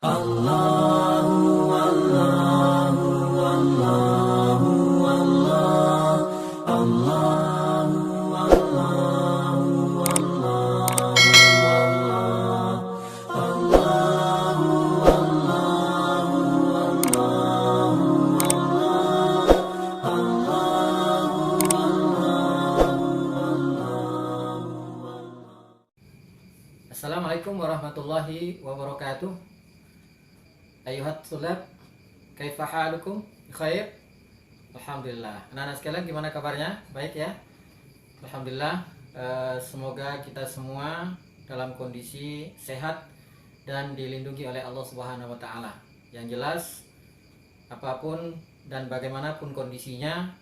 Allahu Allahu Allahu Allah Allahu Allahu Allahu Allah Allahu Allahu Assalamualaikum warahmatullahi wabarakatuh. Ayuhat tulab, kaifa halukum? Khair? Alhamdulillah. Anak-anak sekalian, gimana kabarnya? Baik ya? Alhamdulillah. Semoga kita semua dalam kondisi sehat dan dilindungi oleh Allah Subhanahu wa taala. Yang jelas, apapun dan bagaimanapun kondisinya,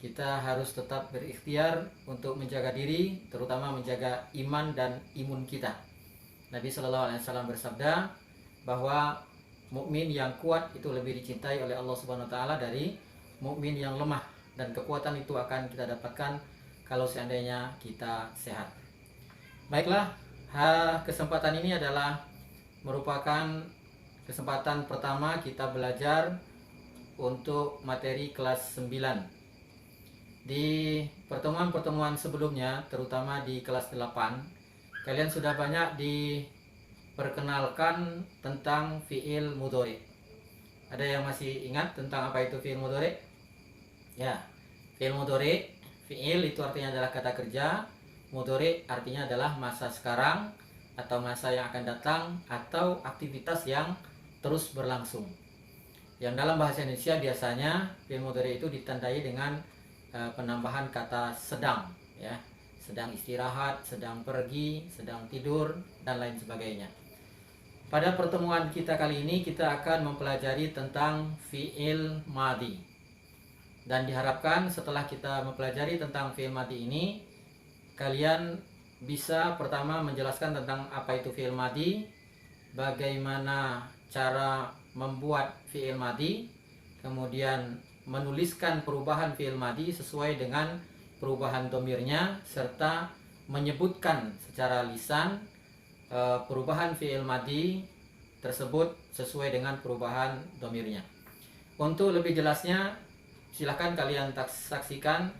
kita harus tetap berikhtiar untuk menjaga diri, terutama menjaga iman dan imun kita. Nabi Shallallahu Alaihi Wasallam bersabda bahwa mukmin yang kuat itu lebih dicintai oleh Allah Subhanahu Wa Taala dari mukmin yang lemah, dan kekuatan itu akan kita dapatkan kalau seandainya kita sehat. Baiklah, kesempatan ini adalah merupakan kesempatan pertama kita belajar untuk materi kelas 9. Di pertemuan-pertemuan sebelumnya, terutama di kelas 8, kalian sudah banyak diperkenalkan tentang fi'il mudhari. Ada yang masih ingat tentang apa itu fi'il mudhari? Ya, fi'il mudhari, fi'il itu artinya adalah kata kerja, mudhari artinya adalah masa sekarang atau masa yang akan datang atau aktivitas yang terus berlangsung. Yang dalam bahasa Indonesia biasanya fi'il mudhari itu ditandai dengan penambahan kata sedang, ya, sedang istirahat, sedang pergi, sedang tidur, dan lain sebagainya. Pada pertemuan kita kali ini kita akan mempelajari tentang fi'il madhi. Dan diharapkan setelah kita mempelajari tentang fi'il madhi ini, kalian bisa pertama menjelaskan tentang apa itu fi'il madhi, bagaimana cara membuat fi'il madhi, kemudian menuliskan perubahan fi'il madhi sesuai dengan perubahan domirnya, serta menyebutkan secara lisan perubahan fi'il madhi tersebut sesuai dengan perubahan domirnya. Untuk lebih jelasnya, silakan kalian saksikan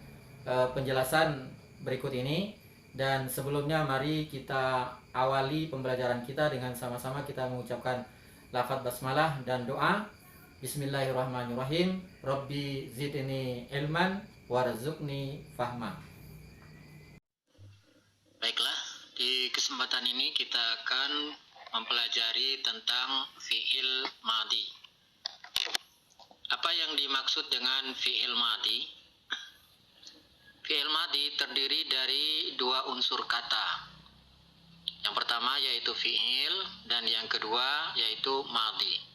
penjelasan berikut ini. Dan sebelumnya mari kita awali pembelajaran kita dengan sama-sama kita mengucapkan lafaz basmalah dan doa. Bismillahirrahmanirrahim. Rabbi zidni ilman warzuqni fahma. Baiklah, di kesempatan ini kita akan mempelajari tentang fi'il madhi. Apa yang dimaksud dengan fi'il madhi? Fi'il madhi terdiri dari dua unsur kata. Yang pertama yaitu fi'il dan yang kedua yaitu madhi.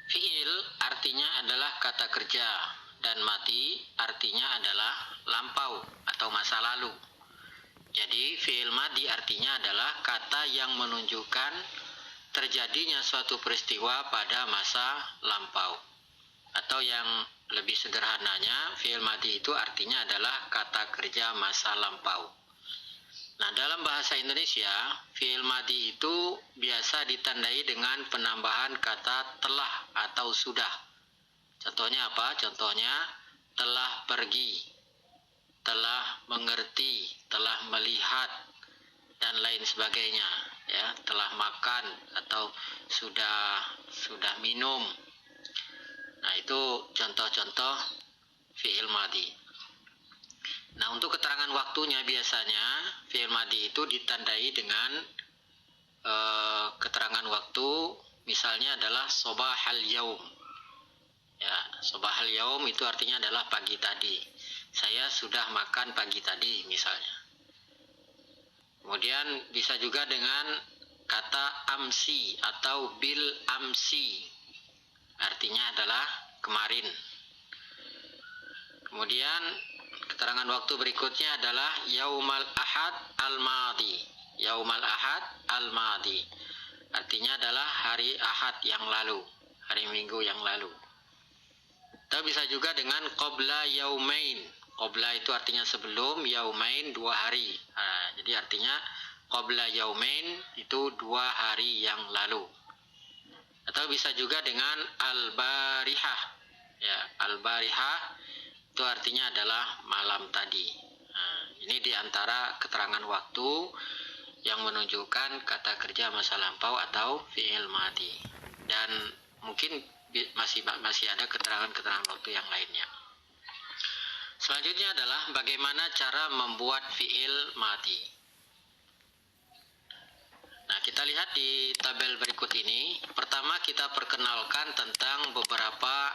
Fi'il artinya adalah kata kerja dan madhi artinya adalah lampau atau masa lalu. Jadi fi'il madhi artinya adalah kata yang menunjukkan terjadinya suatu peristiwa pada masa lampau. Atau yang lebih sederhananya, fi'il madhi itu artinya adalah kata kerja masa lampau. Nah, dalam bahasa Indonesia, fi'il madhi itu biasa ditandai dengan penambahan kata telah atau sudah. Contohnya apa? Contohnya telah pergi, telah mengerti, telah melihat, dan lain sebagainya. Ya, telah makan atau sudah minum. Nah, itu contoh-contoh fi'il madhi. Nah, untuk keterangan waktunya biasanya fi'il madhi itu ditandai dengan keterangan waktu, misalnya adalah sobahal yaum. Ya, sobahal yaum itu artinya adalah pagi tadi. Saya sudah makan pagi tadi misalnya. Kemudian bisa juga dengan kata amsi atau bil amsi. Artinya adalah kemarin. Kemudian keterangan waktu berikutnya adalah yaumal ahad al-madhi. Yaumal ahad al-madhi. Artinya adalah hari Ahad yang lalu, hari Minggu yang lalu. Atau bisa juga dengan qabla yaumain. Qabla itu artinya sebelum, yaumain 2 hari. Jadi artinya qabla yaumain itu 2 hari yang lalu. atau bisa juga dengan al-barihah. Ya, al-barihah itu artinya adalah malam tadi. Nah, ini diantara keterangan waktu yang menunjukkan kata kerja masa lampau atau fi'il madhi. Dan mungkin masih ada keterangan-keterangan waktu yang lainnya. Selanjutnya adalah bagaimana cara membuat fi'il madhi. Nah, kita lihat di tabel berikut ini. Pertama kita perkenalkan tentang beberapa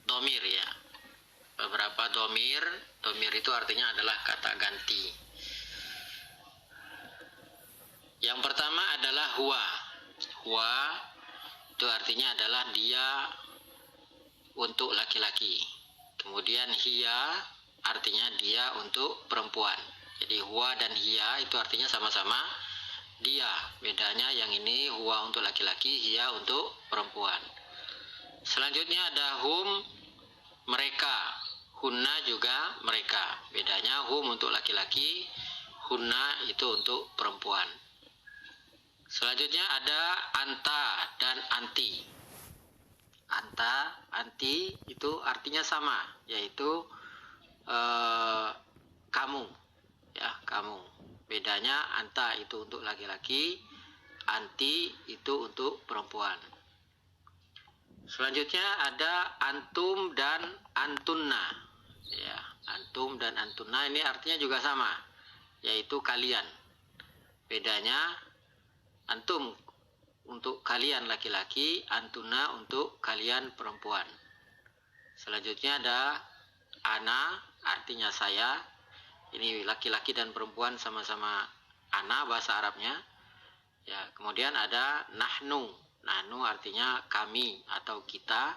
domir ya. Beberapa domir. Domir itu artinya adalah kata ganti. Yang pertama adalah huwa. Huwa itu artinya adalah dia untuk laki-laki. Kemudian hiya artinya dia untuk perempuan. Jadi huwa dan hiya itu artinya sama-sama dia. Bedanya yang ini huwa untuk laki-laki, hiya untuk perempuan. Selanjutnya ada hum, mereka. Hunna juga mereka. Bedanya hum untuk laki-laki, hunna itu untuk perempuan. Selanjutnya ada anta dan anti. Anta, anti itu artinya sama, yaitu kamu, ya kamu. Bedanya anta itu untuk laki-laki, anti itu untuk perempuan. Selanjutnya ada antum dan antunna. Ya, antum dan antunna ini artinya juga sama, yaitu kalian. Bedanya antum untuk kalian laki-laki, antuna untuk kalian perempuan. Selanjutnya ada ana, artinya saya. Ini laki-laki dan perempuan sama-sama ana bahasa Arabnya. Ya, kemudian ada nahnu. Nahnu artinya kami atau kita,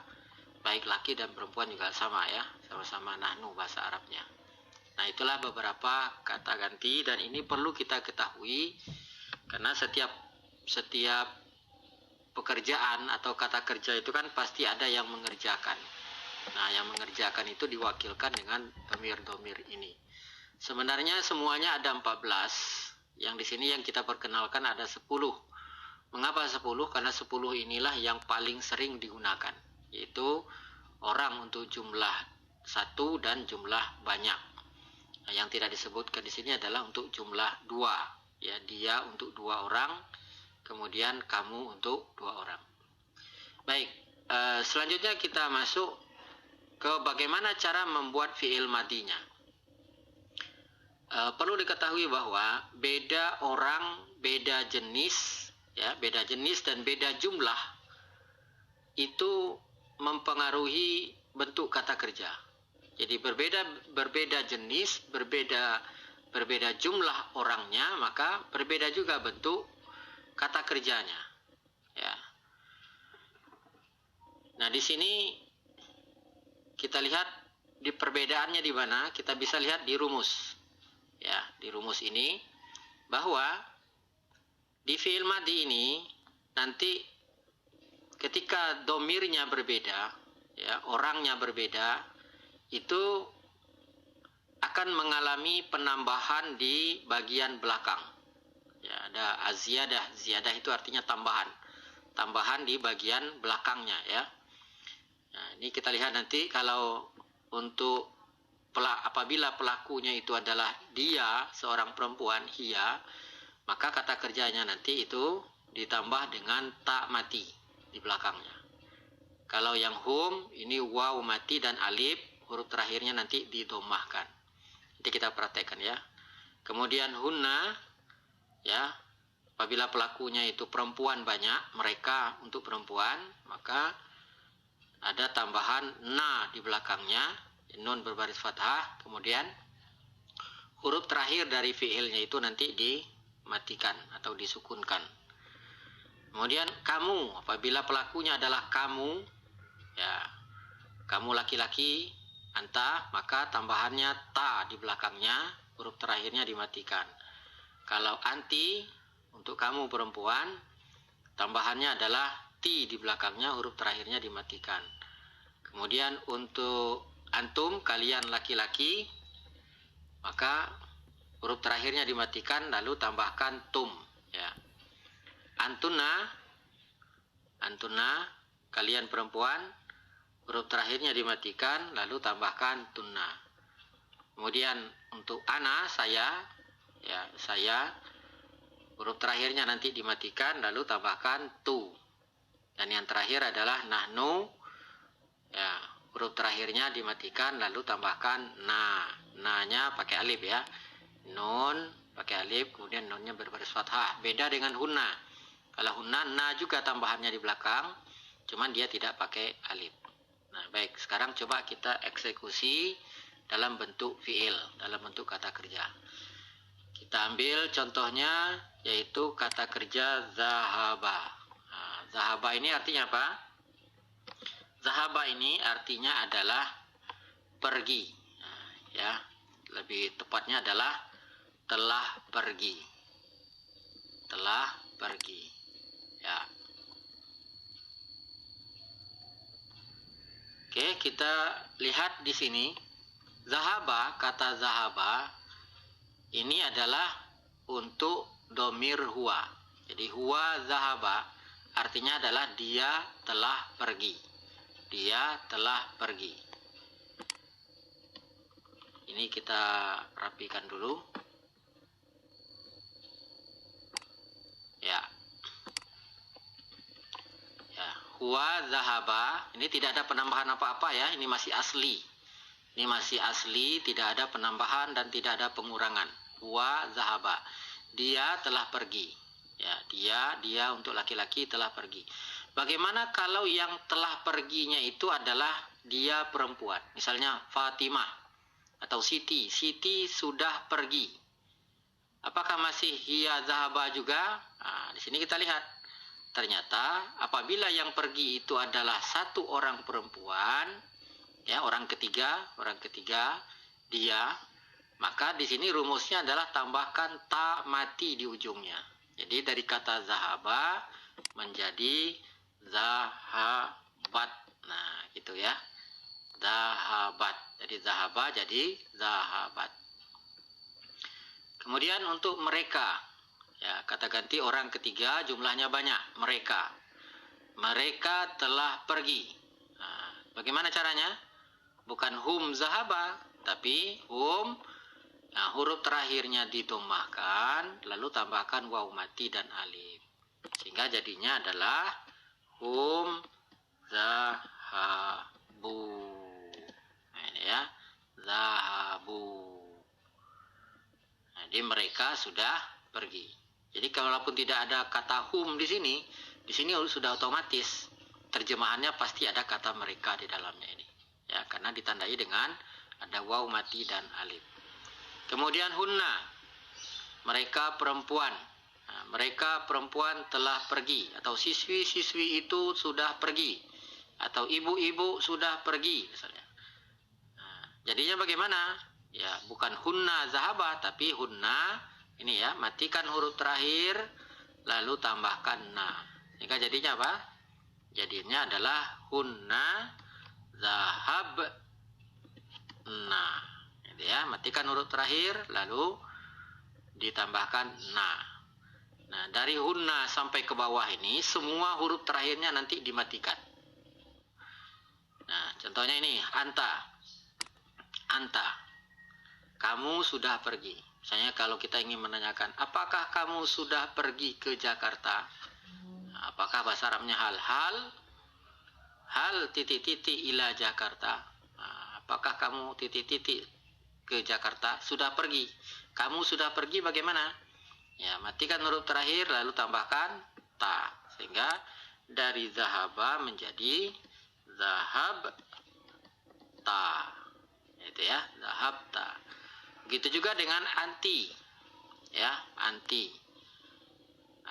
baik laki dan perempuan juga sama ya, sama-sama nahnu bahasa Arabnya. Nah, itulah beberapa kata ganti dan ini perlu kita ketahui karena setiap pekerjaan atau kata kerja itu kan pasti ada yang mengerjakan. Nah, yang mengerjakan itu diwakilkan dengan domir-domir ini. Sebenarnya semuanya ada 14. Yang di sini yang kita perkenalkan ada 10. Mengapa 10? Karena 10 inilah yang paling sering digunakan, yaitu orang untuk jumlah 1 dan jumlah banyak. Nah, yang tidak disebutkan di sini adalah untuk jumlah 2. Ya, dia untuk 2 orang, kemudian kamu untuk 2 orang. Baik, selanjutnya kita masuk ke bagaimana cara membuat fi'il madinya. Perlu diketahui bahwa beda orang, beda jenis, ya, beda jenis dan beda jumlah itu mempengaruhi bentuk kata kerja. Jadi berbeda jenis, berbeda jumlah orangnya, maka berbeda juga bentuk kata kerjanya. Ya. Nah, di sini kita lihat di perbedaannya di mana, kita bisa lihat di rumus. Ya, di rumus ini bahwa di fi'il madhi ini nanti ketika domirnya berbeda, ya, orangnya berbeda, itu akan mengalami penambahan di bagian belakang. Ya, ada aziyadah. Ziyadah itu artinya tambahan. Tambahan di bagian belakangnya ya. Nah, ini kita lihat nanti kalau untuk apabila pelakunya itu adalah dia, seorang perempuan, hiya, maka kata kerjanya nanti itu ditambah dengan ta mati di belakangnya. Kalau yang hum, ini waw mati dan alif, huruf terakhirnya nanti didomahkan. Nanti kita praktekkan ya. Kemudian hunna, ya, apabila pelakunya itu perempuan banyak, mereka untuk perempuan, maka ada tambahan na di belakangnya, nun berbaris fathah, kemudian huruf terakhir dari fi'ilnya itu nanti dimatikan atau disukunkan. Kemudian kamu, apabila pelakunya adalah kamu, ya, kamu laki-laki, anta, maka tambahannya ta di belakangnya, huruf terakhirnya dimatikan. Kalau anti, untuk kamu perempuan, tambahannya adalah ti di belakangnya, huruf terakhirnya dimatikan. Kemudian untuk antum, kalian laki-laki, maka huruf terakhirnya dimatikan, lalu tambahkan tum. Ya. Antuna antunna, kalian perempuan, huruf terakhirnya dimatikan lalu tambahkan tunna. Kemudian untuk ana, saya, ya saya, huruf terakhirnya nanti dimatikan lalu tambahkan tu. Dan yang terakhir adalah nahnu, ya huruf terakhirnya dimatikan lalu tambahkan na. Na-nya pakai alif ya. Nun pakai alif, kemudian nunnya berbaris fathah. Beda dengan hunna. Kalau hunna, na juga tambahannya di belakang, cuman dia tidak pakai alif. Nah, baik, sekarang coba kita eksekusi dalam bentuk fiil, dalam bentuk kata kerja. Kita ambil contohnya, yaitu kata kerja zahaba. Nah, zahaba ini artinya apa? Zahaba ini artinya adalah pergi. Nah, ya, lebih tepatnya adalah telah pergi. Telah pergi. Ya. Oke, kita lihat di sini. Zahaba, kata zahaba ini adalah untuk domir huwa. Jadi huwa zahaba artinya adalah dia telah pergi. Dia telah pergi. Ini kita rapikan dulu. Ya. Ya, huwa zahaba ini tidak ada penambahan apa-apa ya, ini masih asli. Ini masih asli, tidak ada penambahan dan tidak ada pengurangan. Huwa zahaba. Dia telah pergi. Ya, dia untuk laki-laki telah pergi. Bagaimana kalau yang telah perginya itu adalah dia perempuan? Misalnya Fatimah atau Siti. Siti sudah pergi. Apakah masih hiya zahaba juga? Nah, di sini kita lihat. Ternyata apabila yang pergi itu adalah satu orang perempuan, ya orang ketiga dia, maka di sini rumusnya adalah tambahkan ta mati di ujungnya. Jadi dari kata zahaba menjadi zahabat. Nah, gitu ya. Zahabat. Jadi zahaba jadi zahabat. Kemudian untuk mereka, ya kata ganti orang ketiga jumlahnya banyak, mereka. Mereka telah pergi. Nah, bagaimana caranya? Bukan hum zahaba, tapi hum. Nah, huruf terakhirnya didomahkan, lalu tambahkan waw mati dan alif. Sehingga jadinya adalah hum zahabu. Nah, ini ya, zahabu. Nah, jadi mereka sudah pergi. Jadi kalaupun tidak ada kata hum di sini sudah otomatis terjemahannya pasti ada kata mereka di dalamnya ini. Ya, karena ditandai dengan ada waw mati dan alif. Kemudian hunna, mereka perempuan. Nah, mereka perempuan telah pergi, atau siswi-siswi itu sudah pergi, atau ibu-ibu sudah pergi misalnya. Nah, jadinya bagaimana? Ya, bukan hunna zahaba, tapi hunna ini ya, matikan huruf terakhir lalu tambahkan na. Sehingga jadinya apa? Jadinya adalah hunna zahab na. Gitu ya, matikan huruf terakhir lalu ditambahkan na. Nah, dari hunna sampai ke bawah ini semua huruf terakhirnya nanti dimatikan. Nah, contohnya ini anta. Anta. Kamu sudah pergi. Misalnya kalau kita ingin menanyakan, apakah kamu sudah pergi ke Jakarta? Nah, apakah bahasa Arabnya hal titik-titik ila Jakarta. Nah, apakah kamu titik-titik ke Jakarta? Sudah pergi. Kamu sudah pergi bagaimana? Ya, matikan huruf terakhir lalu tambahkan ta. Sehingga dari zahaba menjadi zahab ta. Itu ya, zahab ta. Begitu juga dengan anti. Ya, anti.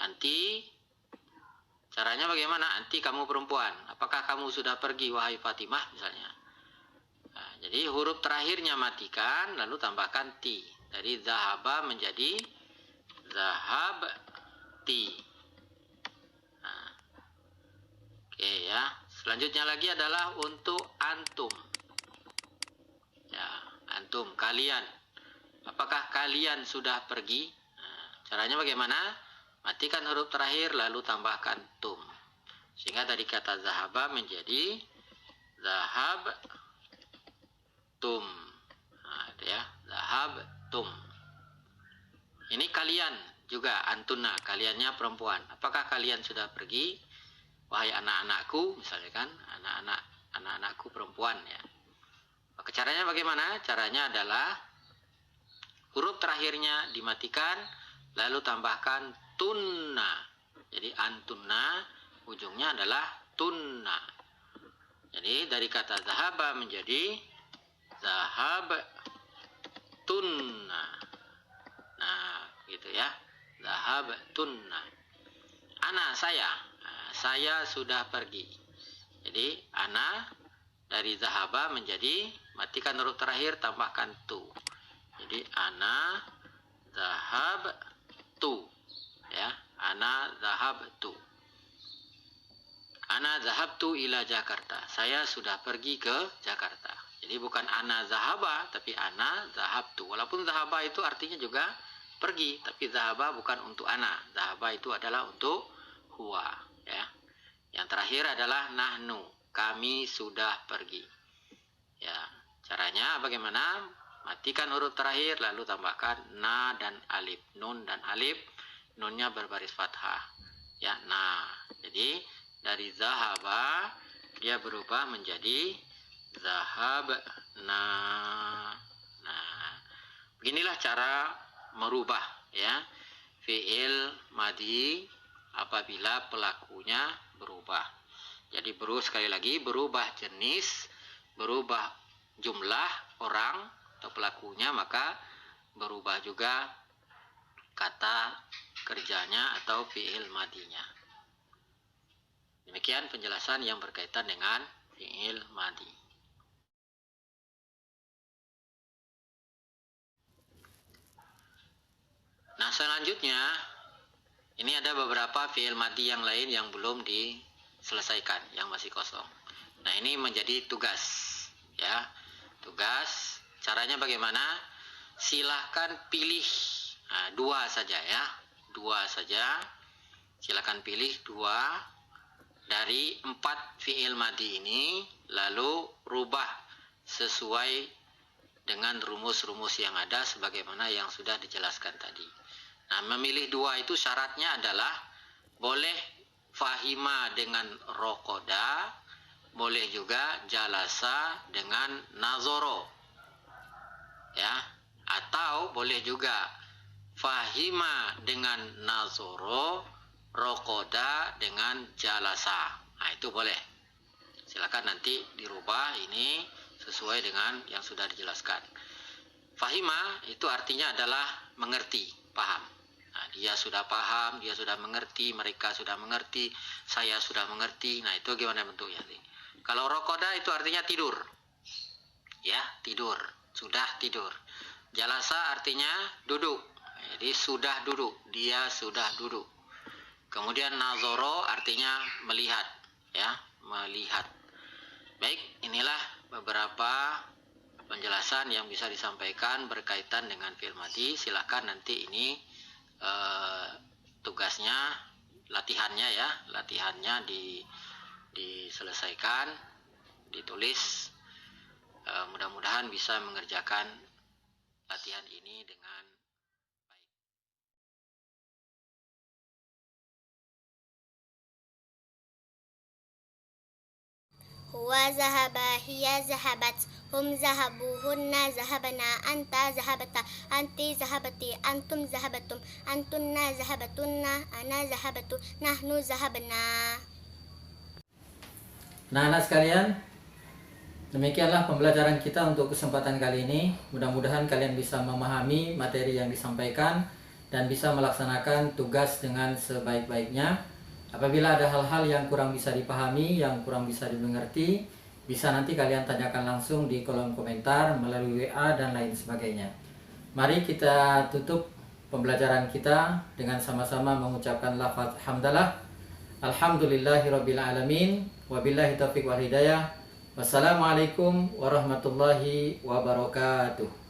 Anti, caranya bagaimana? Anti, kamu perempuan. Apakah kamu sudah pergi, wahai Fatimah, misalnya. Nah, jadi huruf terakhirnya matikan, lalu tambahkan ti. Dari zahaba menjadi zahab ti. Nah, oke ya. Selanjutnya lagi adalah untuk antum. Ya, antum, kalian. Apakah kalian sudah pergi? Nah, caranya bagaimana? Matikan huruf terakhir lalu tambahkan tum. Sehingga dari kata zahaba menjadi zahab tum. Nah, itu ya, zahab tum. Ini kalian juga, antunna, kaliannya perempuan. Apakah kalian sudah pergi? Wahai anak-anakku, misalnya kan, anak-anakku perempuan ya. Maka caranya bagaimana? Caranya adalah huruf terakhirnya dimatikan, lalu tambahkan tunna. Jadi antunna, ujungnya adalah tunna. Jadi dari kata zahaba menjadi zahab tunna. Nah, gitu ya. Zahab tunna. Ana, saya sudah pergi. Jadi ana dari zahaba menjadi matikan huruf terakhir, tambahkan tu. Jadi ana zahab tu. Ya, ana zahab tu. Ana zahabtu ila Jakarta. Saya sudah pergi ke Jakarta. Jadi bukan ana zahaba, tapi ana zahabtu. Walaupun zahaba itu artinya juga pergi, tapi zahaba bukan untuk ana. Zahaba itu adalah untuk huwa. Ya. Yang terakhir adalah nahnu. Kami sudah pergi. Ya. Caranya bagaimana? Matikan huruf terakhir, lalu tambahkan na dan alif. Nun dan alif. Nunnya berbaris fathah. Ya, nah. Jadi dari zahaba dia berubah menjadi zahab na. Nah, beginilah cara merubah ya fiil madhi apabila pelakunya berubah. Jadi sekali lagi berubah jenis, berubah jumlah orang atau pelakunya, maka berubah juga kata kerjanya atau fiil madhinya. Demikian penjelasan yang berkaitan dengan fi'il madhi. Nah, selanjutnya ini ada beberapa fi'il madhi yang lain yang belum diselesaikan, yang masih kosong. Nah, ini menjadi tugas ya. Tugas caranya bagaimana? Silahkan pilih dua saja ya. Dua saja. Silahkan pilih dua dari 4 fi'il madhi ini, lalu rubah sesuai dengan rumus-rumus yang ada sebagaimana yang sudah dijelaskan tadi. Nah, memilih dua itu syaratnya adalah boleh fahima dengan rokoda, boleh juga jalasa dengan nazoro. Ya, atau boleh juga fahima dengan nazoro, rokoda dengan jalasa. Nah, itu boleh. Silakan nanti dirubah ini sesuai dengan yang sudah dijelaskan. Fahima itu artinya adalah mengerti, paham. Nah, dia sudah paham, dia sudah mengerti, mereka sudah mengerti, saya sudah mengerti. Nah, itu gimana bentuknya? Kalau rokoda itu artinya tidur. Ya, tidur. Sudah tidur. Jalasa artinya duduk. Jadi sudah duduk, dia sudah duduk. Kemudian nazoro artinya melihat, ya, melihat. Baik, inilah beberapa penjelasan yang bisa disampaikan berkaitan dengan fi'il madhi. Silakan nanti ini tugasnya, latihannya ya, latihannya diselesaikan, ditulis. Mudah-mudahan bisa mengerjakan latihan ini dengan Huwa zahaba, hiya zahabat, hum zahabu, hunna zahabana, anta zahabata, anti zahabati, antum zahabatum, antunna zahabatunna, ana zahabatu, nahnu zahabana. Nah, anak sekalian, demikianlah pembelajaran kita untuk kesempatan kali ini. Mudah-mudahan kalian bisa memahami materi yang disampaikan dan bisa melaksanakan tugas dengan sebaik-baiknya. Apabila ada hal-hal yang kurang bisa dipahami, yang kurang bisa dimengerti, bisa nanti kalian tanyakan langsung di kolom komentar melalui WA dan lain sebagainya. Mari kita tutup pembelajaran kita dengan sama-sama mengucapkan lafaz hamdalah. Alhamdulillahirabbil alamin, wabillahi taufiq wal hidayah. Wassalamualaikum warahmatullahi wabarakatuh.